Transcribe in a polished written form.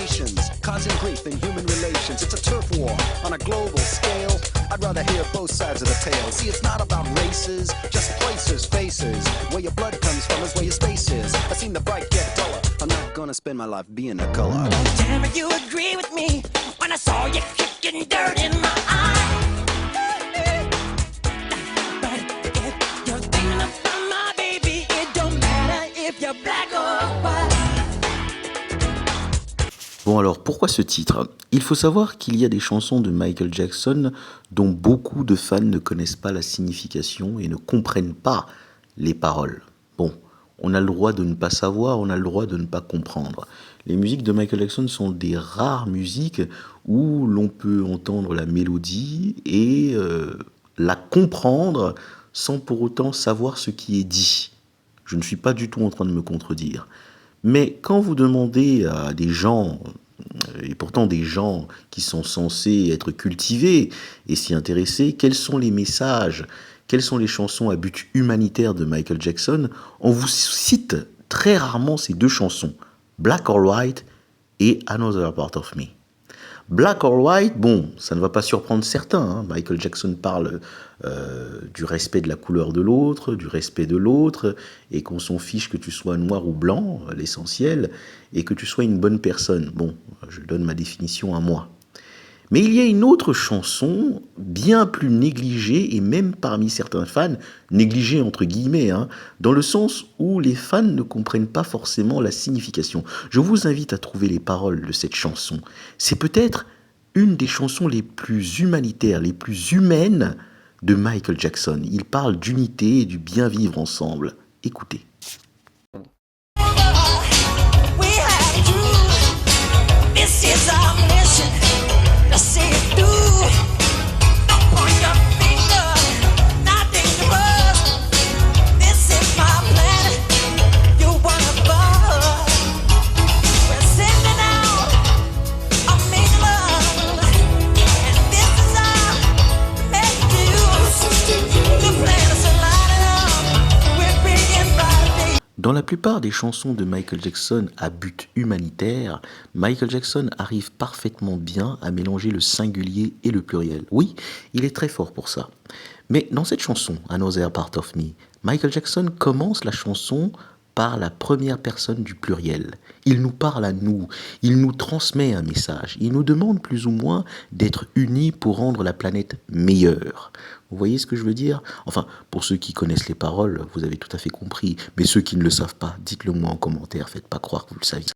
Nations, causing grief in human relations. It's a turf war on a global scale. I'd rather hear both sides of the tale. See, it's not about races, just places, faces. Where your blood comes from is where your space is. I've seen the bright get duller. I'm not gonna spend my life being a color. Damn it, you agree with me when I saw you kicking dirt in my eye. But if you're thinking about my baby, it don't matter if you're black or white. Bon alors, pourquoi ce titre? Il faut savoir qu'il y a des chansons de Michael Jackson dont beaucoup de fans ne connaissent pas la signification et ne comprennent pas les paroles. Bon, on a le droit de ne pas savoir, on a le droit de ne pas comprendre. Les musiques de Michael Jackson sont des rares musiques où l'on peut entendre la mélodie et la comprendre sans pour autant savoir ce qui est dit. Je ne suis pas du tout en train de me contredire. Mais quand vous demandez à des gens, et pourtant des gens qui sont censés être cultivés et s'y intéresser, quels sont les messages, quelles sont les chansons à but humanitaire de Michael Jackson, on vous cite très rarement ces deux chansons, Black or White et Another Part of Me. Black or White, bon, ça ne va pas surprendre certains. Hein. Michael Jackson parle du respect de la couleur de l'autre, du respect de l'autre, et qu'on s'en fiche que tu sois noir ou blanc, l'essentiel, et que tu sois une bonne personne. Bon, je donne ma définition à moi. Mais il y a une autre chanson, bien plus négligée, et même parmi certains fans, négligée entre guillemets, hein, dans le sens où les fans ne comprennent pas forcément la signification. Je vous invite à trouver les paroles de cette chanson. C'est peut-être une des chansons les plus humanitaires, les plus humaines de Michael Jackson. Il parle d'unité et du bien vivre ensemble. Écoutez. We have to. This is our mission. Let's see it through. Don't point your finger. Not dangerous. This is my planet. You wanna buzz. We're sending out a mean love. And this is our message to you. The planet's lighting up. We're bringing by. Dans la plupart des chansons de Michael Jackson à but humanitaire, Michael Jackson arrive parfaitement bien à mélanger le singulier et le pluriel. Oui, il est très fort pour ça. Mais dans cette chanson, Another Part of Me, Michael Jackson commence la chanson par la première personne du pluriel. Il nous parle à nous, il nous transmet un message, il nous demande plus ou moins d'être unis pour rendre la planète meilleure. Vous voyez ce que je veux dire? Enfin, pour ceux qui connaissent les paroles, vous avez tout à fait compris, mais ceux qui ne le savent pas, dites-le moi en commentaire, faites pas croire que vous le saviez.